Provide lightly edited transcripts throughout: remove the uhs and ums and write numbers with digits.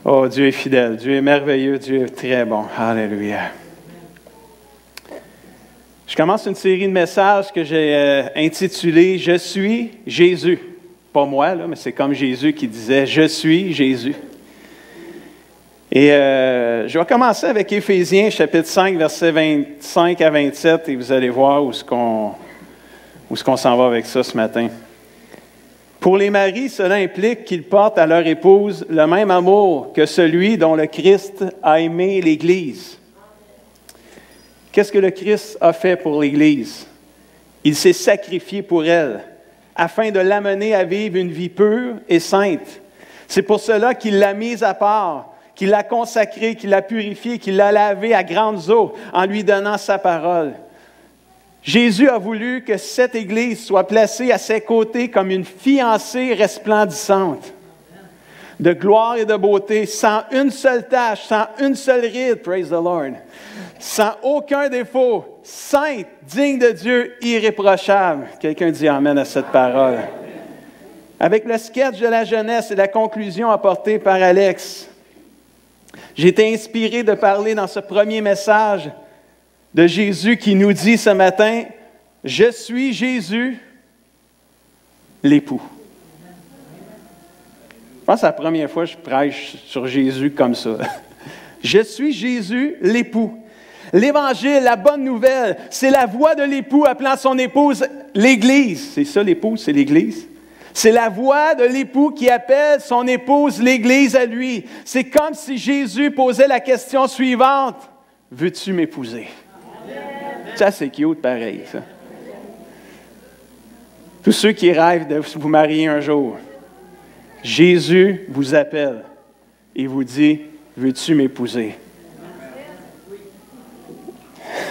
Oh, Dieu est fidèle, Dieu est merveilleux, Dieu est très bon. Alléluia. Je commence une série de messages que j'ai intitulé « Je suis Jésus ». Pas moi, là, mais c'est comme Jésus qui disait « Je suis Jésus ». Et je vais commencer avec Éphésiens, chapitre 5, versets 25 à 27, et vous allez voir où est-ce qu'on s'en va avec ça ce matin. Pour les maris, cela implique qu'ils portent à leur épouse le même amour que celui dont le Christ a aimé l'Église. Qu'est-ce que le Christ a fait pour l'Église? Il s'est sacrifié pour elle, afin de l'amener à vivre une vie pure et sainte. C'est pour cela qu'il l'a mise à part, qu'il l'a consacrée, qu'il l'a purifiée, qu'il l'a lavée à grandes eaux en lui donnant sa parole. Jésus a voulu que cette Église soit placée à ses côtés comme une fiancée resplendissante, de gloire et de beauté, sans une seule tache, sans une seule ride, praise the Lord, sans aucun défaut, sainte, digne de Dieu, irréprochable. Quelqu'un dit amen à cette parole. Avec le sketch de la jeunesse et la conclusion apportée par Alex, j'ai été inspiré de parler dans ce premier message de Jésus qui nous dit ce matin, « Je suis Jésus, l'époux ». Je pense que c'est la première fois que je prêche sur Jésus comme ça. « Je suis Jésus, l'époux ». L'Évangile, la bonne nouvelle, c'est la voix de l'époux appelant son épouse l'Église. C'est ça l'épouse, c'est l'Église. C'est la voix de l'époux qui appelle son épouse l'Église à lui. C'est comme si Jésus posait la question suivante, « Veux-tu m'épouser? » Ça, c'est cute, pareil, ça. Tous ceux qui rêvent de vous marier un jour, Jésus vous appelle et vous dit, « Veux-tu m'épouser? »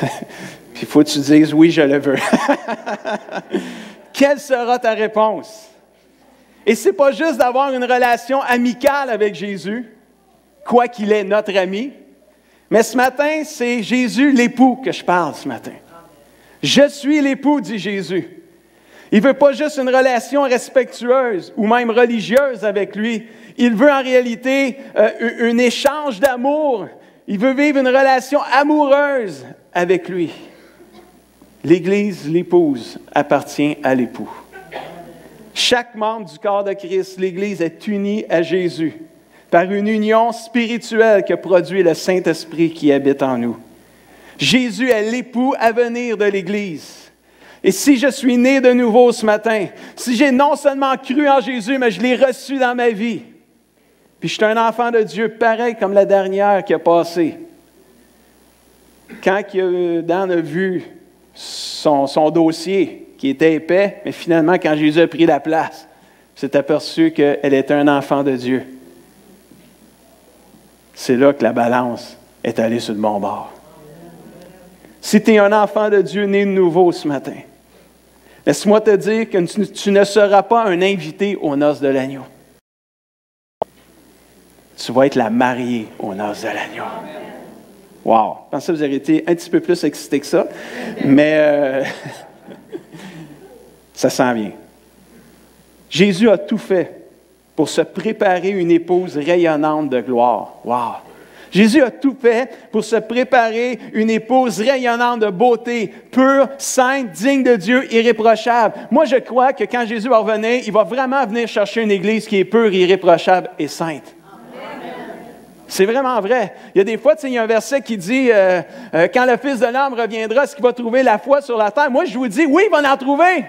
Puis il faut que tu dises, « Oui, je le veux. » Quelle sera ta réponse? Et ce n'est pas juste d'avoir une relation amicale avec Jésus, quoi qu'il est notre ami, mais ce matin, c'est Jésus l'époux que je parle ce matin. Je suis l'époux, dit Jésus. Il ne veut pas juste une relation respectueuse ou même religieuse avec lui. Il veut en réalité un échange d'amour. Il veut vivre une relation amoureuse avec lui. L'Église, l'épouse, appartient à l'époux. Chaque membre du corps de Christ, l'Église est unie à Jésus par une union spirituelle que produit le Saint-Esprit qui habite en nous. Jésus est l'époux à venir de l'Église. Et si je suis né de nouveau ce matin, si j'ai non seulement cru en Jésus, mais je l'ai reçu dans ma vie, puis je suis un enfant de Dieu pareil comme la dernière qui a passé, quand Dan a vu son dossier qui était épais, mais finalement, quand Jésus a pris la place, il s'est aperçu qu'elle était un enfant de Dieu. C'est là que la balance est allée sur le bon bord. Si tu es un enfant de Dieu né de nouveau ce matin, laisse-moi te dire que tu ne seras pas un invité aux noces de l'agneau. Tu vas être la mariée aux noces de l'agneau. Wow! Je pensais que vous auriez été un petit peu plus excité que ça, mais ça s'en vient. Jésus a tout fait pour se préparer une épouse rayonnante de gloire. Wow! Jésus a tout fait pour se préparer une épouse rayonnante de beauté, pure, sainte, digne de Dieu, irréprochable. Moi, je crois que quand Jésus va revenir, il va vraiment venir chercher une église qui est pure, irréprochable et sainte. C'est vraiment vrai. Il y a des fois, il y a un verset qui dit quand le Fils de l'homme reviendra, est-ce qu'il va trouver la foi sur la terre? Moi, je vous dis, oui, il va en trouver.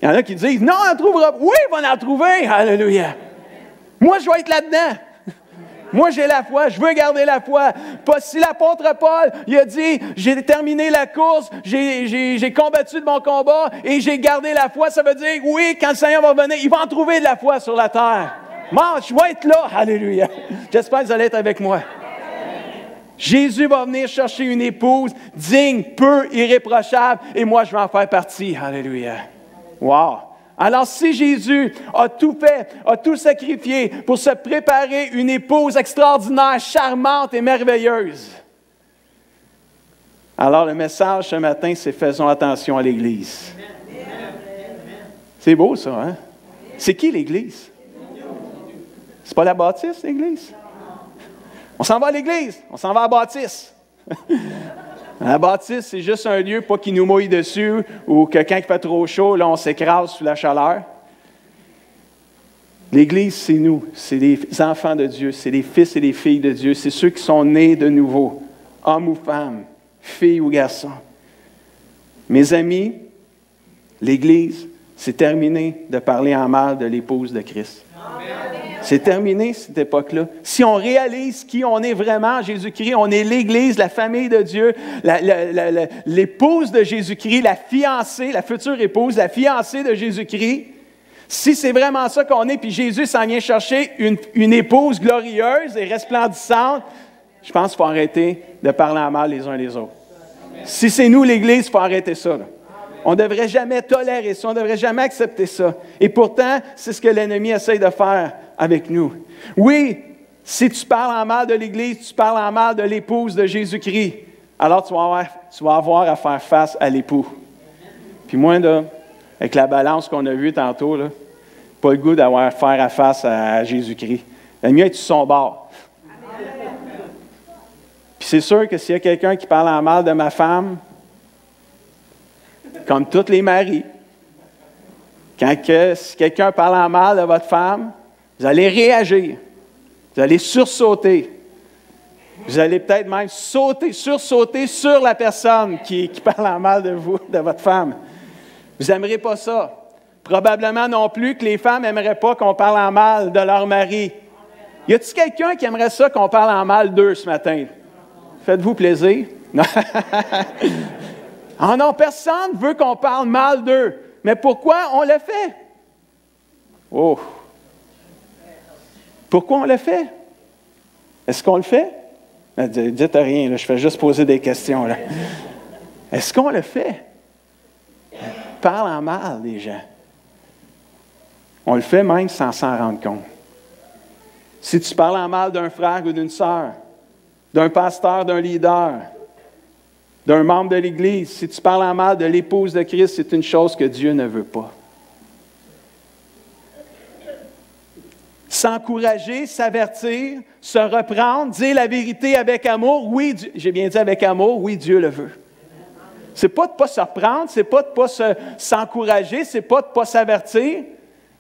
Il y en a qui disent, non, on en trouvera. Oui, il va en trouver. Alléluia. Moi, je vais être là-dedans. Moi, j'ai la foi, je veux garder la foi. Si l'apôtre Paul, il a dit, j'ai terminé la course, j'ai combattu de mon combat et j'ai gardé la foi, ça veut dire, oui, quand le Seigneur va venir, il va en trouver de la foi sur la terre. Moi, je vais être là. Alléluia. J'espère que vous allez être avec moi. Jésus va venir chercher une épouse digne, pure, irréprochable, et moi, je vais en faire partie. Alléluia. Wow! Alors, si Jésus a tout fait, a tout sacrifié pour se préparer une épouse extraordinaire, charmante et merveilleuse, alors le message ce matin, c'est « Faisons attention à l'Église ». C'est beau ça, hein? C'est qui l'Église? C'est pas la bâtisse, l'Église? On s'en va à l'Église, on s'en va à la bâtisse. La bâtisse, c'est juste un lieu, pas qui nous mouille dessus, ou que quand il fait trop chaud, là, on s'écrase sous la chaleur. L'Église, c'est nous, c'est les enfants de Dieu, c'est les fils et les filles de Dieu, c'est ceux qui sont nés de nouveau, hommes ou femmes, filles ou garçons. Mes amis, l'Église, c'est terminé de parler en mal de l'épouse de Christ. C'est terminé, cette époque-là. Si on réalise qui on est vraiment, Jésus-Christ, on est l'Église, la famille de Dieu, l'épouse de Jésus-Christ, la fiancée, la future épouse, la fiancée de Jésus-Christ. Si c'est vraiment ça qu'on est, puis Jésus s'en vient chercher une épouse glorieuse et resplendissante, je pense qu'il faut arrêter de parler en mal les uns les autres. Si c'est nous, l'Église, il faut arrêter ça, là. On ne devrait jamais tolérer ça, on ne devrait jamais accepter ça. Et pourtant, c'est ce que l'ennemi essaie de faire avec nous. Oui, si tu parles en mal de l'Église, tu parles en mal de l'épouse de Jésus-Christ, alors tu vas avoir à faire face à l'époux. Puis moi, là, avec la balance qu'on a vue tantôt, là, pas le goût d'avoir à faire face à Jésus-Christ. Le mieux est sur son bord. Puis c'est sûr que s'il y a quelqu'un qui parle en mal de ma femme, comme tous les maris, si quelqu'un parle en mal de votre femme, vous allez réagir, vous allez sursauter, vous allez peut-être même sursauter sur la personne qui parle en mal de vous, de votre femme. Vous n'aimerez pas ça. Probablement non plus que les femmes n'aimeraient pas qu'on parle en mal de leur mari. Y a-t-il quelqu'un qui aimerait ça qu'on parle en mal d'eux ce matin? Faites-vous plaisir? Non. Ah non, personne ne veut qu'on parle mal d'eux. Mais pourquoi on le fait? Oh! Pourquoi on le fait? Est-ce qu'on le fait? Dites rien, là, je fais juste poser des questions. Là. Est-ce qu'on le fait? Parle en mal des gens. On le fait même sans s'en rendre compte. Si tu parles en mal d'un frère ou d'une sœur, d'un pasteur, d'un leader, d'un membre de l'Église, si tu parles en mal de l'épouse de Christ, c'est une chose que Dieu ne veut pas. S'encourager, s'avertir, se reprendre, dire la vérité avec amour, oui, j'ai bien dit avec amour, oui, Dieu le veut. C'est pas de ne pas se reprendre, c'est pas de ne pas s'encourager, c'est pas de ne pas s'avertir.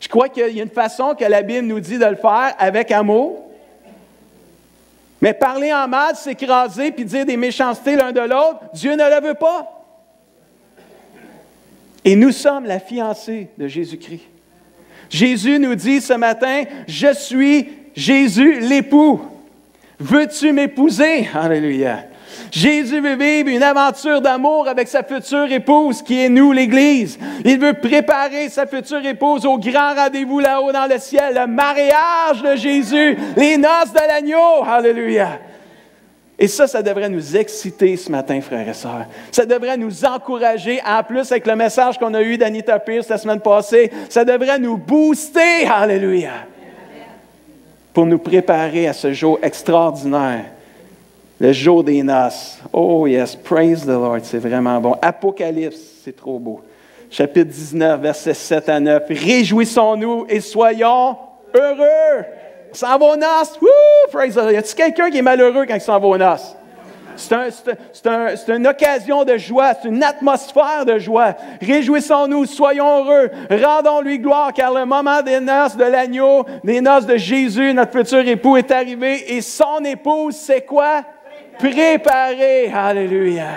Je crois qu'il y a une façon que la Bible nous dit de le faire avec amour. Mais parler en mal, s'écraser puis dire des méchancetés l'un de l'autre, Dieu ne le veut pas. Et nous sommes la fiancée de Jésus-Christ. Jésus nous dit ce matin, je suis Jésus l'époux. Veux-tu m'épouser? Alléluia. Jésus veut vivre une aventure d'amour avec sa future épouse qui est nous, l'Église. Il veut préparer sa future épouse au grand rendez-vous là-haut dans le ciel, le mariage de Jésus, les noces de l'agneau. Alléluia. Et ça devrait nous exciter ce matin, frères et sœurs. Ça devrait nous encourager, en plus avec le message qu'on a eu d'Anita Pierce la semaine passée, ça devrait nous booster. Alléluia. Pour nous préparer à ce jour extraordinaire. Le jour des noces. Oh yes, praise the Lord, c'est vraiment bon. Apocalypse, c'est trop beau. Chapitre 19, versets 7 à 9. Réjouissons-nous et soyons heureux. On s'en va aux noces. Woo, praise the Lord. Y a-t-il quelqu'un qui est malheureux quand il s'en va aux noces? C'est une occasion de joie, c'est une atmosphère de joie. Réjouissons-nous, soyons heureux, rendons-lui gloire, car le moment des noces de l'agneau, des noces de Jésus, notre futur époux, est arrivé. Et son épouse, c'est quoi? Préparé. Alléluia.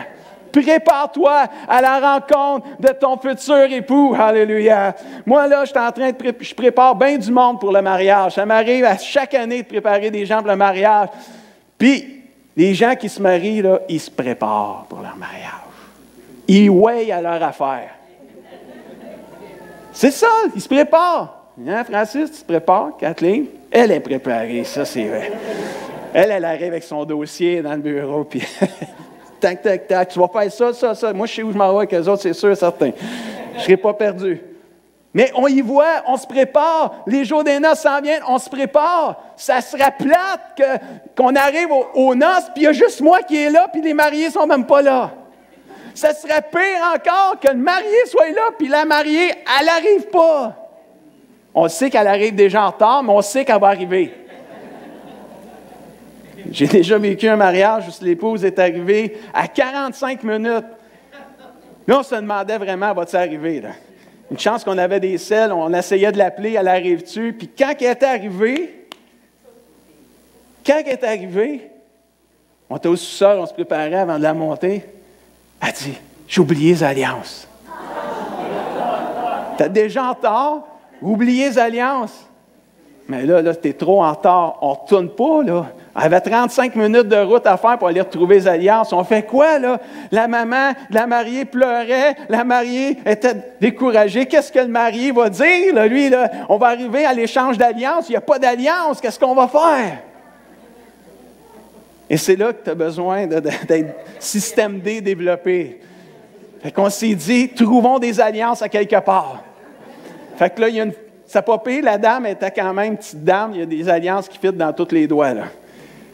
Prépare-toi à la rencontre de ton futur époux. Alléluia. Moi, là, je prépare bien du monde pour le mariage. Ça m'arrive à chaque année de préparer des gens pour le mariage. Puis, les gens qui se marient, là, ils se préparent pour leur mariage. Ils weigh à leur affaire. C'est ça, ils se préparent. Hein, Francis, tu te prépares? Kathleen? Elle est préparée, ça, c'est vrai. Elle arrive avec son dossier dans le bureau, puis tac, tac, tac, tu vas faire ça. Moi, je sais où je m'en vais avec eux autres, c'est sûr et certain. Je ne serai pas perdu. Mais on y voit, on se prépare. Les jours des noces s'en viennent, on se prépare. Ça serait plate qu'on arrive aux noces, puis il y a juste moi qui est là, puis les mariés ne sont même pas là. Ça serait pire encore que le marié soit là, puis la mariée, elle n'arrive pas. On sait qu'elle arrive déjà en retard, mais on sait qu'elle va arriver. J'ai déjà vécu un mariage où l'épouse est arrivée à 45 minutes. Là, on se demandait vraiment, va-t-il arriver, là? Une chance qu'on avait des selles, on essayait de l'appeler, elle arrive-tu? Puis quand elle est arrivée, on était au sous-sol, on se préparait avant de la monter. Elle dit, j'ai oublié les alliances. T'es déjà en retard? Oubliez les alliances. Mais là, t'es trop en retard. On ne retourne pas, là. Elle avait 35 minutes de route à faire pour aller retrouver les alliances. On fait quoi, là? La maman de la mariée pleurait. La mariée était découragée. Qu'est-ce que le marié va dire, là? Lui, là, on va arriver à l'échange d'alliances. Il n'y a pas d'alliance. Qu'est-ce qu'on va faire? Et c'est là que tu as besoin d'être système D développé. Fait qu'on s'est dit, trouvons des alliances à quelque part. Fait que là, il y a une... Ça pas pire, la dame était quand même petite dame, il y a des alliances qui fitent dans tous les doigts, là.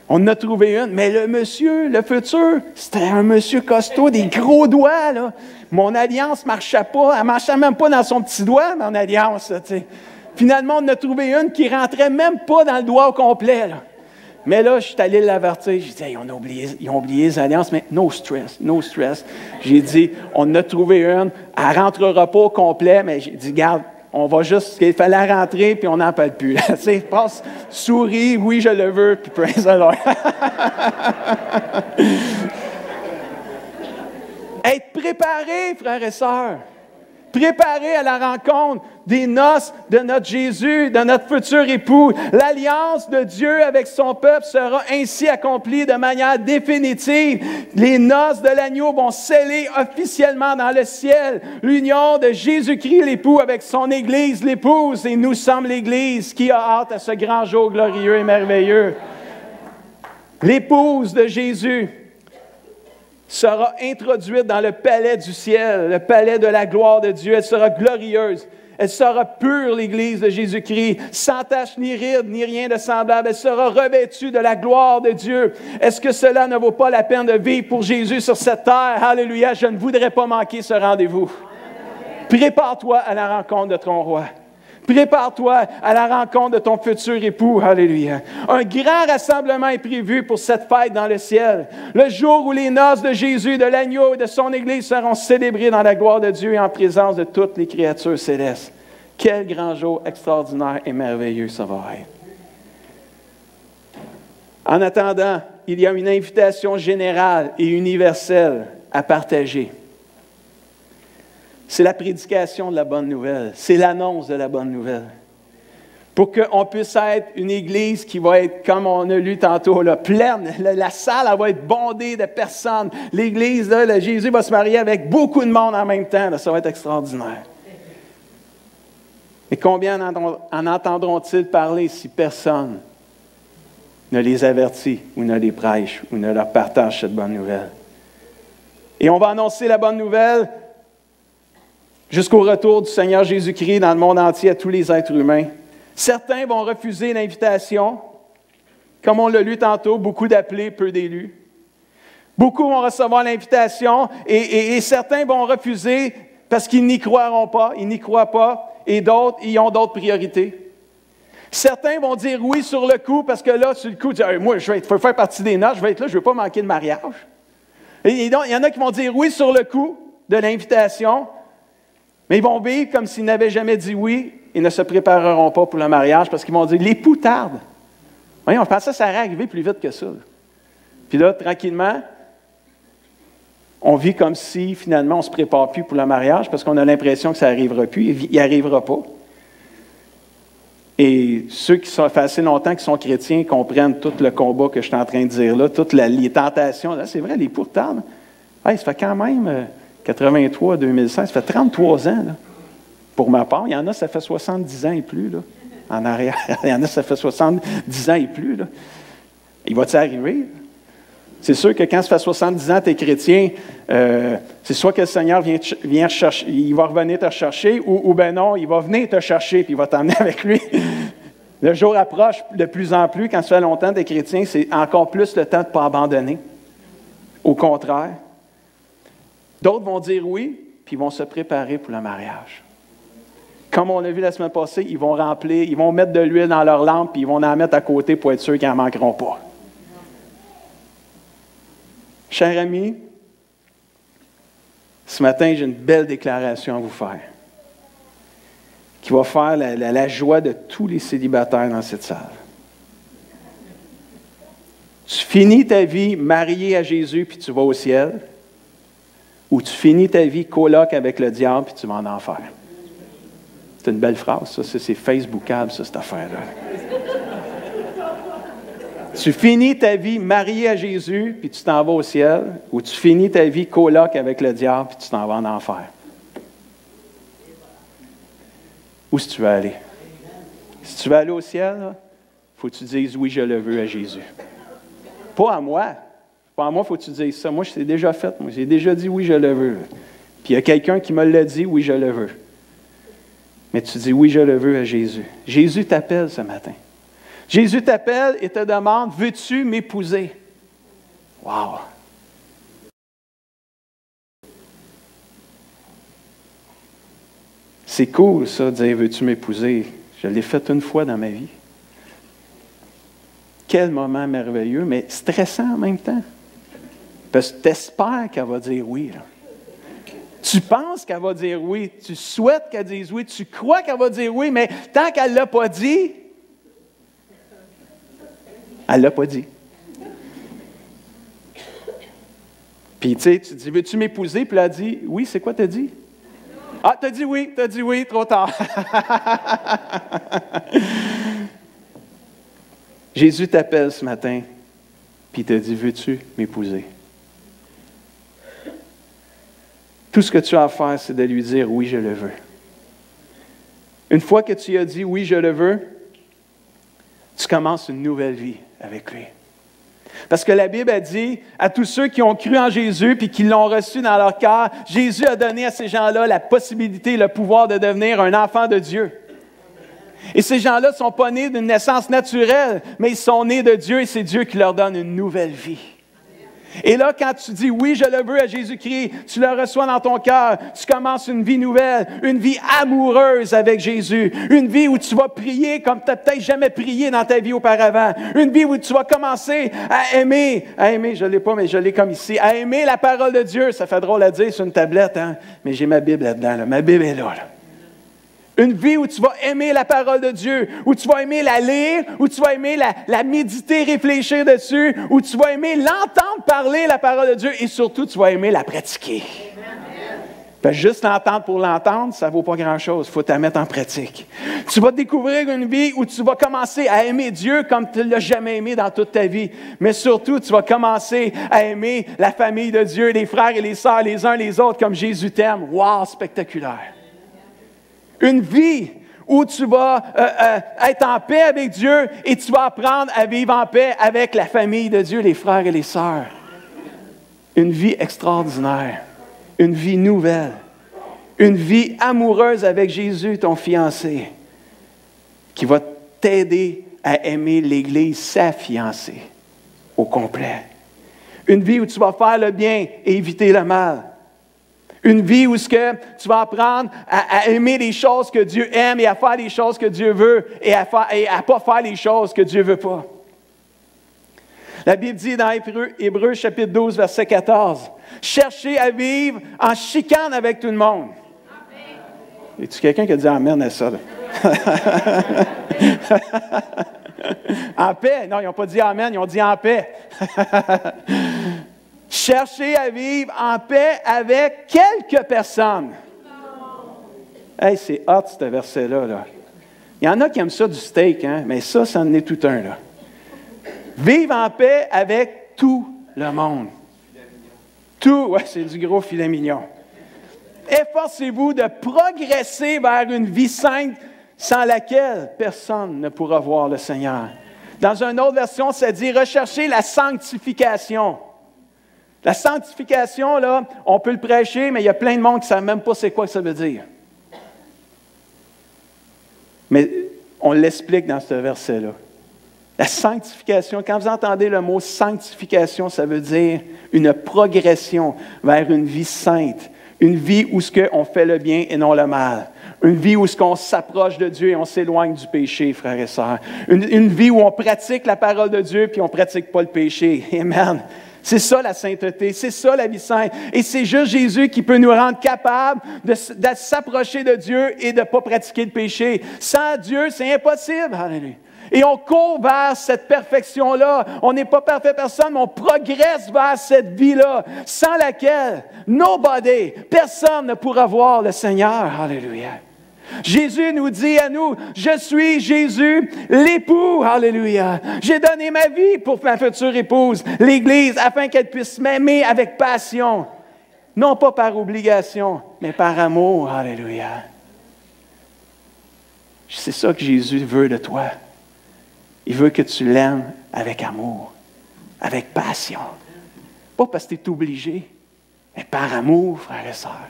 On en a trouvé une, mais le monsieur, le futur, c'était un monsieur costaud, des gros doigts, là. Mon alliance ne marchait pas, elle ne marchait même pas dans son petit doigt, mon alliance, là, tu sais. Finalement, on en a trouvé une qui ne rentrait même pas dans le doigt au complet, là. Mais là, je suis allé l'avertir. J'ai dit, hey, ils ont oublié les alliances, mais no stress, no stress. J'ai dit, on en a trouvé une, elle ne rentrera pas au complet, mais j'ai dit, garde, on va juste, il fallait rentrer, puis on n'en parle plus. Tu sais, passe, souris, oui, je le veux, puis praise the Lord. Être préparé, frères et sœurs. Préparé à la rencontre des noces de notre Jésus, de notre futur époux. L'alliance de Dieu avec son peuple sera ainsi accomplie de manière définitive. Les noces de l'agneau vont sceller officiellement dans le ciel l'union de Jésus-Christ, l'époux, avec son Église, l'épouse. Et nous sommes l'Église qui a hâte à ce grand jour glorieux et merveilleux. L'épouse de Jésus sera introduite dans le palais du ciel, le palais de la gloire de Dieu. Elle sera glorieuse. Elle sera pure, l'Église de Jésus-Christ, sans tache ni ride, ni rien de semblable. Elle sera revêtue de la gloire de Dieu. Est-ce que cela ne vaut pas la peine de vivre pour Jésus sur cette terre? Alléluia, je ne voudrais pas manquer ce rendez-vous. Prépare-toi à la rencontre de ton roi. Prépare-toi à la rencontre de ton futur époux. Alléluia. Un grand rassemblement est prévu pour cette fête dans le ciel. Le jour où les noces de Jésus, de l'agneau et de son Église seront célébrées dans la gloire de Dieu et en présence de toutes les créatures célestes. Quel grand jour extraordinaire et merveilleux ça va être. En attendant, il y a une invitation générale et universelle à partager. C'est la prédication de la bonne nouvelle. C'est l'annonce de la bonne nouvelle. Pour qu'on puisse être une Église qui va être, comme on a lu tantôt, là, pleine. La salle, elle va être bondée de personnes. L'Église, là, Jésus va se marier avec beaucoup de monde en même temps. Là, ça va être extraordinaire. Et combien en entendront-ils parler si personne ne les avertit ou ne les prêche ou ne leur partage cette bonne nouvelle? Et on va annoncer la bonne nouvelle jusqu'au retour du Seigneur Jésus-Christ dans le monde entier à tous les êtres humains. Certains vont refuser l'invitation, comme on l'a lu tantôt, beaucoup d'appelés, peu d'élus. Beaucoup vont recevoir l'invitation et certains vont refuser parce qu'ils n'y croiront pas, ils n'y croient pas, et d'autres, ils ont d'autres priorités. Certains vont dire oui sur le coup parce que là, sur le coup, dire, moi, je vais faire partie des noces, je vais être là, je ne veux pas manquer de mariage. Et donc, il y en a qui vont dire oui sur le coup de l'invitation, mais ils vont vivre comme s'ils n'avaient jamais dit oui et ne se prépareront pas pour le mariage parce qu'ils vont dire « l'époux tarde ». Voyons, on pensait que ça allait arriver plus vite que ça. Puis là, tranquillement, on vit comme si finalement on ne se prépare plus pour le mariage parce qu'on a l'impression que ça n'arrivera plus, il n'arrivera pas. Et ceux qui sont fait assez longtemps, qui sont chrétiens, comprennent tout le combat que je suis en train de dire là, toutes les tentations. Là, c'est vrai, l'époux tarde. Hey, ça fait quand même... 83 à 2005, ça fait 33 ans, là. Pour ma part. Il y en a, ça fait 70 ans et plus, là, en arrière. Il y en a, ça fait 70 ans et plus, là. Il va-t-il arriver? C'est sûr que quand ça fait 70 ans, tu es chrétien, c'est soit que le Seigneur vient chercher, il va revenir te chercher, ou ben non, il va venir te chercher, puis il va t'emmener avec lui. Le jour approche de plus en plus, quand ça fait longtemps que tu es chrétien, c'est encore plus le temps de ne pas abandonner. Au contraire. D'autres vont dire oui, puis ils vont se préparer pour le mariage. Comme on l'a vu la semaine passée, ils vont mettre de l'huile dans leur lampe, puis ils vont en mettre à côté pour être sûrs qu'ils n'en manqueront pas. Cher ami, ce matin, j'ai une belle déclaration à vous faire qui va faire la joie de tous les célibataires dans cette salle. Tu finis ta vie marié à Jésus puis tu vas au ciel, ou tu finis ta vie coloc avec le diable puis tu vas en enfer. C'est une belle phrase, ça. C'est Facebookable, ça, cette affaire-là. Tu finis ta vie marié à Jésus puis tu t'en vas au ciel, ou tu finis ta vie coloc avec le diable puis tu t'en vas en enfer. Où est-ce que tu veux aller? Si tu veux aller au ciel, il faut que tu dises « Oui, je le veux » à Jésus. Pas à moi. Pas à moi, il faut que tu dises ça. Moi, je l'ai déjà fait. Moi, j'ai déjà dit « Oui, je le veux ». Puis il y a quelqu'un qui me l'a dit « Oui, je le veux ». Mais tu dis « Oui, je le veux » à Jésus. Jésus t'appelle ce matin. Jésus t'appelle et te demande « Veux-tu m'épouser? » Wow! C'est cool, ça, de dire « Veux-tu m'épouser? » Je l'ai fait une fois dans ma vie. Quel moment merveilleux, mais stressant en même temps. Parce que tu espères qu'elle va dire oui. Là. Tu penses qu'elle va dire oui. Tu souhaites qu'elle dise oui. Tu crois qu'elle va dire oui, mais tant qu'elle ne l'a pas dit, elle ne l'a pas dit. Puis, tu sais, tu dis, veux-tu m'épouser? Puis elle a dit, oui, c'est quoi t'as dit? Ah, t'as dit oui, trop tard. Jésus t'appelle ce matin, puis il te dit, veux-tu m'épouser? Tout ce que tu as à faire, c'est de lui dire, oui, je le veux. Une fois que tu as dit, oui, je le veux, tu commences une nouvelle vie avec lui. Parce que la Bible a dit à tous ceux qui ont cru en Jésus puis qui l'ont reçu dans leur cœur, Jésus a donné à ces gens-là la possibilité, le pouvoir de devenir un enfant de Dieu. Et ces gens-là ne sont pas nés d'une naissance naturelle, mais ils sont nés de Dieu et c'est Dieu qui leur donne une nouvelle vie. Et là, quand tu dis « oui, je le veux » à Jésus-Christ, tu le reçois dans ton cœur, tu commences une vie nouvelle, une vie amoureuse avec Jésus, une vie où tu vas prier comme tu n'as peut-être jamais prié dans ta vie auparavant, une vie où tu vas commencer à aimer, je ne l'ai pas, mais je l'ai comme ici, à aimer la parole de Dieu. Ça fait drôle à dire sur une tablette, hein? Mais j'ai ma Bible là-dedans, là. Ma Bible est là. Une vie où tu vas aimer la parole de Dieu, où tu vas aimer la lire, où tu vas aimer la méditer, réfléchir dessus, où tu vas aimer l'entendre parler, la parole de Dieu, et surtout, tu vas aimer la pratiquer. Parce que juste l'entendre pour l'entendre, ça ne vaut pas grand-chose. Il faut la mettre en pratique. Tu vas découvrir une vie où tu vas commencer à aimer Dieu comme tu ne l'as jamais aimé dans toute ta vie. Mais surtout, tu vas commencer à aimer la famille de Dieu, les frères et les sœurs, les uns les autres, comme Jésus t'aime. Wow, spectaculaire! Une vie où tu vas être en paix avec Dieu et tu vas apprendre à vivre en paix avec la famille de Dieu, les frères et les sœurs. Une vie extraordinaire, une vie nouvelle, une vie amoureuse avec Jésus, ton fiancé, qui va t'aider à aimer l'Église, sa fiancée, au complet. Une vie où tu vas faire le bien et éviter le mal. Une vie où tu vas apprendre à aimer les choses que Dieu aime et à faire les choses que Dieu veut et à ne pas faire les choses que Dieu ne veut pas. La Bible dit dans Hébreux chapitre 12, verset 14, « Cherchez à vivre en chicane avec tout le monde. » Y a-t-il quelqu'un qui a dit « Amen » à ça? En paix? Non, ils n'ont pas dit « Amen », ils ont dit « en paix ». Cherchez à vivre en paix avec quelques personnes. Hey, c'est hot, ce verset-là. Là. Il y en a qui aiment ça du steak, hein? Mais ça en est tout un. Là. Vivre en paix avec tout le monde. Tout, ouais, c'est du gros filet mignon. Efforcez-vous de progresser vers une vie sainte sans laquelle personne ne pourra voir le Seigneur. Dans une autre version, ça dit « Recherchez la sanctification ». La sanctification, là, on peut le prêcher, mais il y a plein de monde qui ne savent même pas c'est quoi que ça veut dire. Mais on l'explique dans ce verset-là. La sanctification, quand vous entendez le mot sanctification, ça veut dire une progression vers une vie sainte, une vie où on fait le bien et non le mal. Une vie où on s'approche de Dieu et on s'éloigne du péché, frères et sœurs. Une vie où on pratique la parole de Dieu puis on ne pratique pas le péché. Amen. C'est ça la sainteté, c'est ça la vie sainte. Et c'est juste Jésus qui peut nous rendre capables de s'approcher de Dieu et de ne pas pratiquer le péché. Sans Dieu, c'est impossible. Alléluia. Et on court vers cette perfection-là. On n'est pas parfait personne, mais on progresse vers cette vie-là, sans laquelle personne ne pourra voir le Seigneur. Alléluia. Jésus nous dit à nous, je suis Jésus, l'époux, alléluia. J'ai donné ma vie pour ma future épouse, l'Église, afin qu'elle puisse m'aimer avec passion. Non pas par obligation, mais par amour, alléluia. C'est ça que Jésus veut de toi. Il veut que tu l'aimes avec amour, avec passion. Pas parce que tu es obligé, mais par amour, frères et sœurs.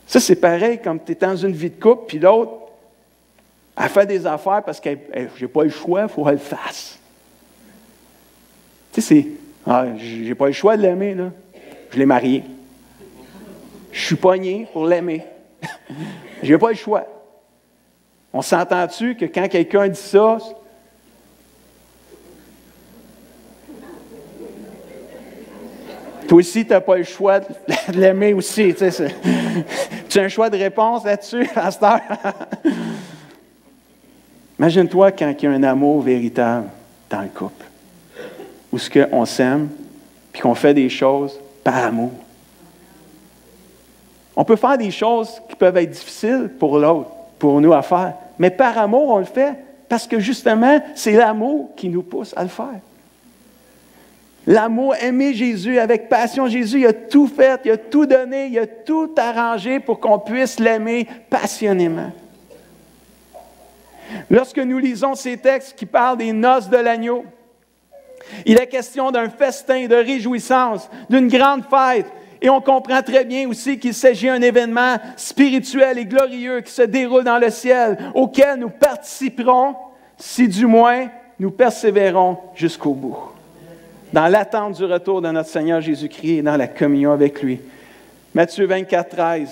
Ça, c'est pareil comme tu es dans une vie de couple, puis l'autre, elle fait des affaires parce que j'ai pas le choix, il faut qu'elle le fasse. Tu sais, j'ai pas le choix de l'aimer, là. Je l'ai marié. Je suis pogné pour l'aimer. J'ai pas le choix. On s'entend-tu que quand quelqu'un dit ça, toi aussi, tu n'as pas le choix de l'aimer aussi. Tu sais, tu as un choix de réponse là-dessus, à cette heure? Imagine-toi quand il y a un amour véritable dans le couple, où ce qu'on s'aime, puis qu'on fait des choses par amour. On peut faire des choses qui peuvent être difficiles pour l'autre, pour nous à faire, mais par amour, on le fait parce que justement, c'est l'amour qui nous pousse à le faire. L'amour, aimer Jésus avec passion. Jésus, il a tout fait, il a tout donné, il a tout arrangé pour qu'on puisse l'aimer passionnément. Lorsque nous lisons ces textes qui parlent des noces de l'agneau, il est question d'un festin, de réjouissance, d'une grande fête. Et on comprend très bien aussi qu'il s'agit d'un événement spirituel et glorieux qui se déroule dans le ciel, auquel nous participerons si du moins nous persévérons jusqu'au bout. Dans l'attente du retour de notre Seigneur Jésus-Christ et dans la communion avec lui. Matthieu 24, 13.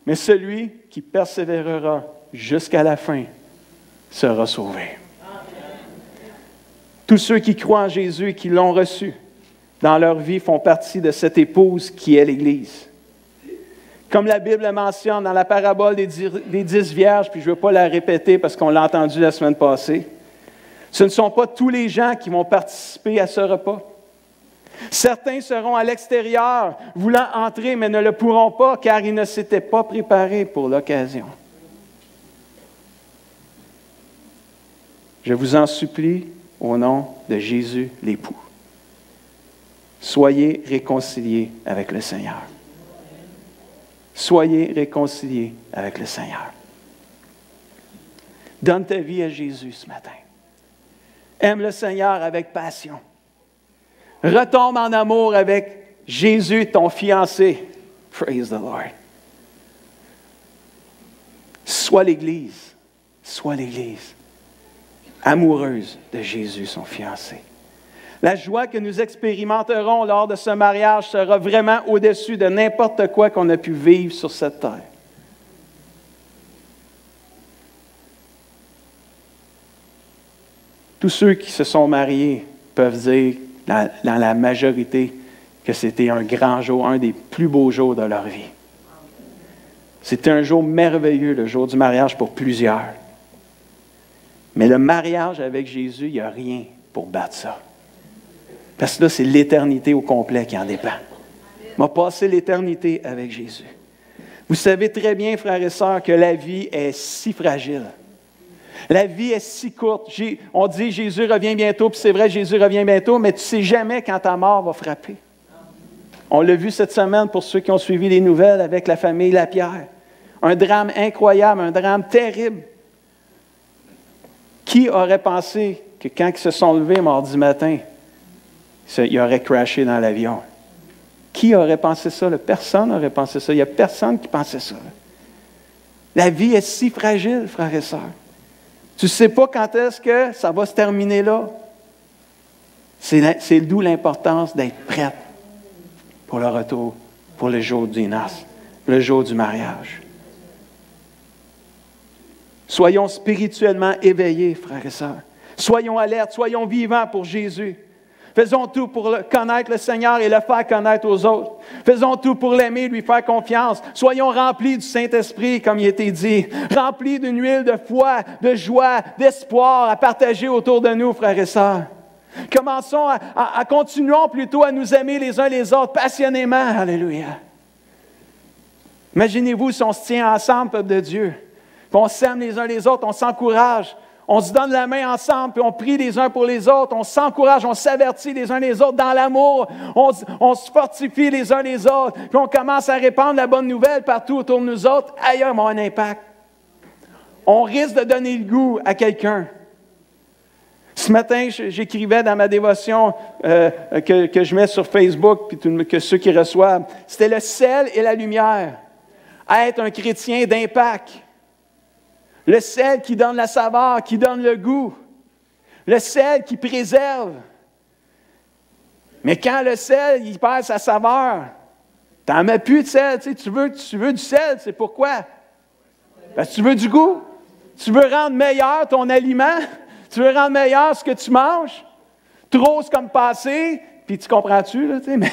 Mais celui qui persévérera jusqu'à la fin sera sauvé. Tous ceux qui croient en Jésus et qui l'ont reçu dans leur vie font partie de cette épouse qui est l'Église. Comme la Bible le mentionne dans la parabole des 10 vierges, puis je ne veux pas la répéter parce qu'on l'a entendu la semaine passée, ce ne sont pas tous les gens qui vont participer à ce repas. Certains seront à l'extérieur, voulant entrer, mais ne le pourront pas, car ils ne s'étaient pas préparés pour l'occasion. Je vous en supplie, au nom de Jésus l'époux, soyez réconciliés avec le Seigneur. Soyez réconciliés avec le Seigneur. Donne ta vie à Jésus ce matin. Aime le Seigneur avec passion. Retombe en amour avec Jésus, ton fiancé. Praise the Lord. Sois l'Église amoureuse de Jésus, son fiancé. La joie que nous expérimenterons lors de ce mariage sera vraiment au-dessus de n'importe quoi qu'on a pu vivre sur cette terre. Tous ceux qui se sont mariés peuvent dire, dans la majorité, que c'était un grand jour, un des plus beaux jours de leur vie. C'était un jour merveilleux, le jour du mariage pour plusieurs. Mais le mariage avec Jésus, il n'y a rien pour battre ça. Parce que là, c'est l'éternité au complet qui en dépend. On va passer l'éternité avec Jésus. Vous savez très bien, frères et sœurs, que la vie est si fragile. La vie est si courte. On dit Jésus revient bientôt, puis c'est vrai, Jésus revient bientôt, mais tu ne sais jamais quand ta mort va frapper. On l'a vu cette semaine pour ceux qui ont suivi les nouvelles avec la famille Lapierre. Un drame incroyable, un drame terrible. Qui aurait pensé que quand ils se sont levés mardi matin, ils auraient crashé dans l'avion? Qui aurait pensé ça? Personne n'aurait pensé ça. Il n'y a personne qui pensait ça. La vie est si fragile, frères et sœurs. Tu ne sais pas quand est-ce que ça va se terminer là. C'est d'où l'importance d'être prête pour le retour, pour le jour des noces, le jour du mariage. Soyons spirituellement éveillés, frères et sœurs. Soyons alertes, soyons vivants pour Jésus. Faisons tout pour connaître le Seigneur et le faire connaître aux autres. Faisons tout pour l'aimer, lui faire confiance. Soyons remplis du Saint-Esprit, comme il a été dit. Remplis d'une huile de foi, de joie, d'espoir à partager autour de nous, frères et sœurs. Continuons plutôt à nous aimer les uns les autres passionnément. Alléluia. Imaginez-vous si on se tient ensemble, peuple de Dieu. Puis on s'aime les uns les autres, on s'encourage. On se donne la main ensemble, puis on prie les uns pour les autres. On s'encourage, on s'avertit les uns les autres dans l'amour. On se fortifie les uns les autres. Puis on commence à répandre la bonne nouvelle partout autour de nous autres. Ailleurs, on a un impact. On risque de donner le goût à quelqu'un. Ce matin, j'écrivais dans ma dévotion que je mets sur Facebook, puis que ceux qui reçoivent, c'était le sel et la lumière. Être un chrétien d'impact. Le sel qui donne la saveur, qui donne le goût. Le sel qui préserve. Mais quand le sel, il perd sa saveur, tu n'en mets plus de sel. Tu veux du sel, c'est pourquoi? Parce que tu veux du goût. Tu veux rendre meilleur ton aliment. Tu veux rendre meilleur ce que tu manges. Trop, c'est comme passer. Puis tu comprends-tu, là, mais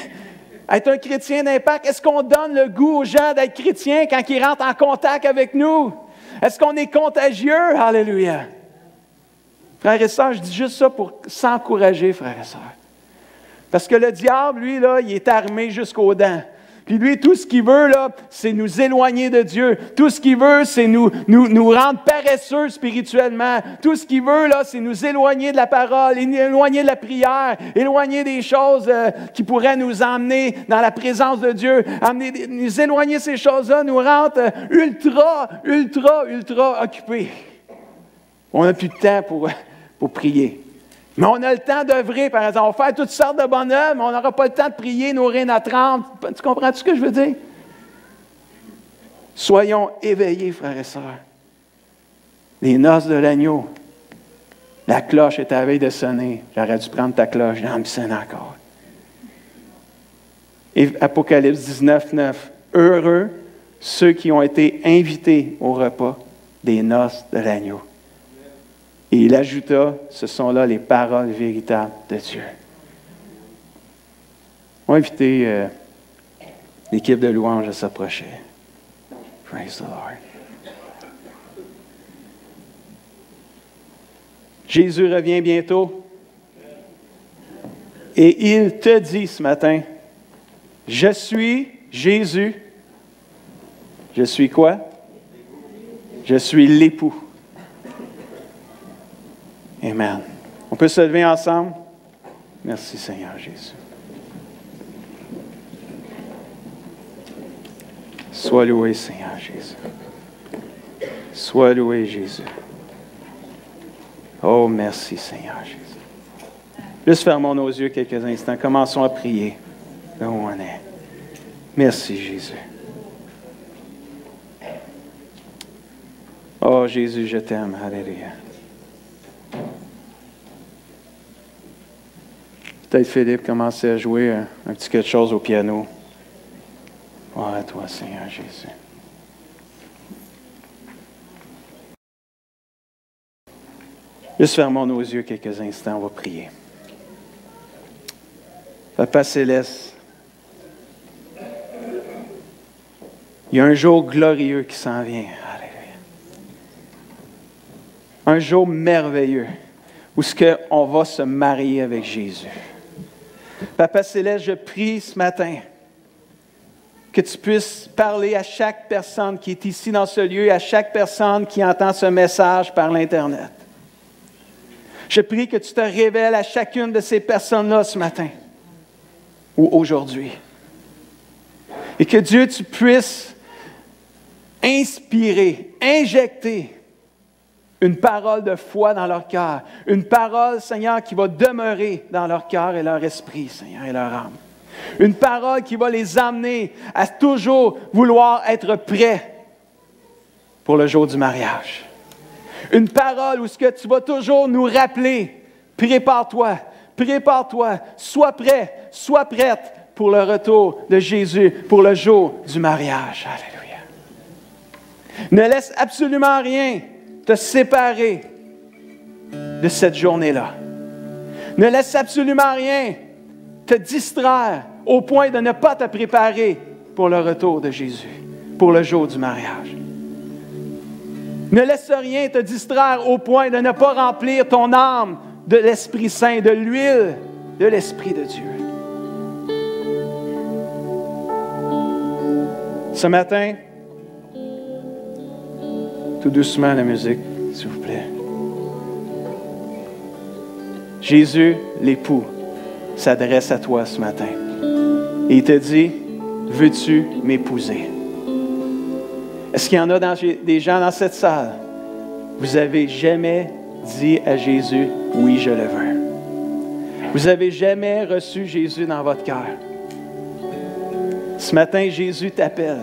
être un chrétien d'impact, est-ce qu'on donne le goût aux gens d'être chrétiens quand ils rentrent en contact avec nous? Est-ce qu'on est contagieux? Alléluia! Frères et sœurs, je dis juste ça pour s'encourager, frères et sœurs. Parce que le diable, lui, là, il est armé jusqu'aux dents. Puis lui, tout ce qu'il veut, là, c'est nous éloigner de Dieu. Tout ce qu'il veut, c'est nous rendre paresseux spirituellement. Tout ce qu'il veut, là, c'est nous éloigner de la parole, éloigner de la prière, éloigner des choses qui pourraient nous emmener dans la présence de Dieu. Nous éloigner ces choses-là, nous rendre ultra occupés. On n'a plus de temps pour prier. Mais on a le temps d'œuvrer, par exemple. On va faire toutes sortes de bonnes œuvres, mais on n'aura pas le temps de prier, nourrir notre âme. Tu comprends-tu ce que je veux dire? Soyons éveillés, frères et sœurs. Les noces de l'agneau. La cloche est à la veille de sonner. J'aurais dû prendre ta cloche, j'ai envie de sonner encore. Et Apocalypse 19, 9. Heureux ceux qui ont été invités au repas des noces de l'agneau. Et il ajouta, ce sont là les paroles véritables de Dieu. On va inviter l'équipe de louange à s'approcher. Praise the Lord. Jésus revient bientôt. Et il te dit ce matin, je suis Jésus. Je suis quoi? Je suis l'époux. Amen. On peut se lever ensemble? Merci Seigneur Jésus. Sois loué Seigneur Jésus. Sois loué Jésus. Oh merci Seigneur Jésus. Juste fermons nos yeux quelques instants. Commençons à prier là où on est. Merci Jésus. Oh Jésus, je t'aime. Alléluia. Peut-être Philippe commençait à jouer un petit quelque chose au piano. Gloire à toi, Seigneur Jésus. Juste fermons nos yeux quelques instants, on va prier. Papa céleste, il y a un jour glorieux qui s'en vient. Alléluia. Un jour merveilleux où on va se marier avec Jésus. Papa céleste, je prie ce matin que tu puisses parler à chaque personne qui est ici dans ce lieu, à chaque personne qui entend ce message par l'Internet. Je prie que tu te révèles à chacune de ces personnes-là ce matin ou aujourd'hui. Et que Dieu, tu puisses inspirer, injecter une parole de foi dans leur cœur. Une parole, Seigneur, qui va demeurer dans leur cœur et leur esprit, Seigneur, et leur âme. Une parole qui va les amener à toujours vouloir être prêts pour le jour du mariage. Une parole où ce que tu vas toujours nous rappeler, prépare-toi, sois prêt, sois prête pour le retour de Jésus, pour le jour du mariage. Alléluia. Ne laisse absolument rien te séparer de cette journée-là. Ne laisse absolument rien te distraire au point de ne pas te préparer pour le retour de Jésus, pour le jour du mariage. Ne laisse rien te distraire au point de ne pas remplir ton âme de l'Esprit Saint, de l'huile de l'Esprit de Dieu. Ce matin, tout doucement la musique, s'il vous plaît. Jésus, l'époux, s'adresse à toi ce matin. Et il te dit, veux-tu m'épouser? Est-ce qu'il y en a des gens dans cette salle? Vous n'avez jamais dit à Jésus, oui, je le veux. Vous n'avez jamais reçu Jésus dans votre cœur. Ce matin, Jésus t'appelle.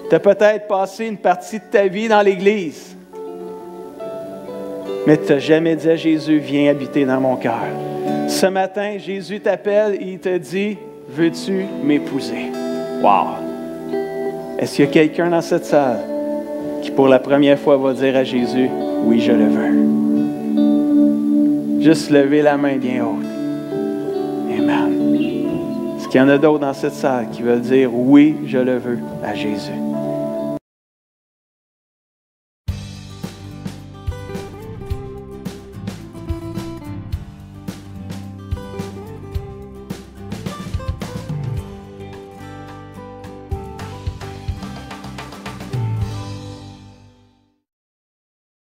Tu as peut-être passé une partie de ta vie dans l'Église, mais tu n'as jamais dit à Jésus, viens habiter dans mon cœur. Ce matin, Jésus t'appelle et il te dit, veux-tu m'épouser? Wow! Est-ce qu'il y a quelqu'un dans cette salle qui, pour la première fois, va dire à Jésus, oui, je le veux? Juste lever la main bien haute. Amen. Est-ce qu'il y en a d'autres dans cette salle qui veulent dire, oui, je le veux à Jésus?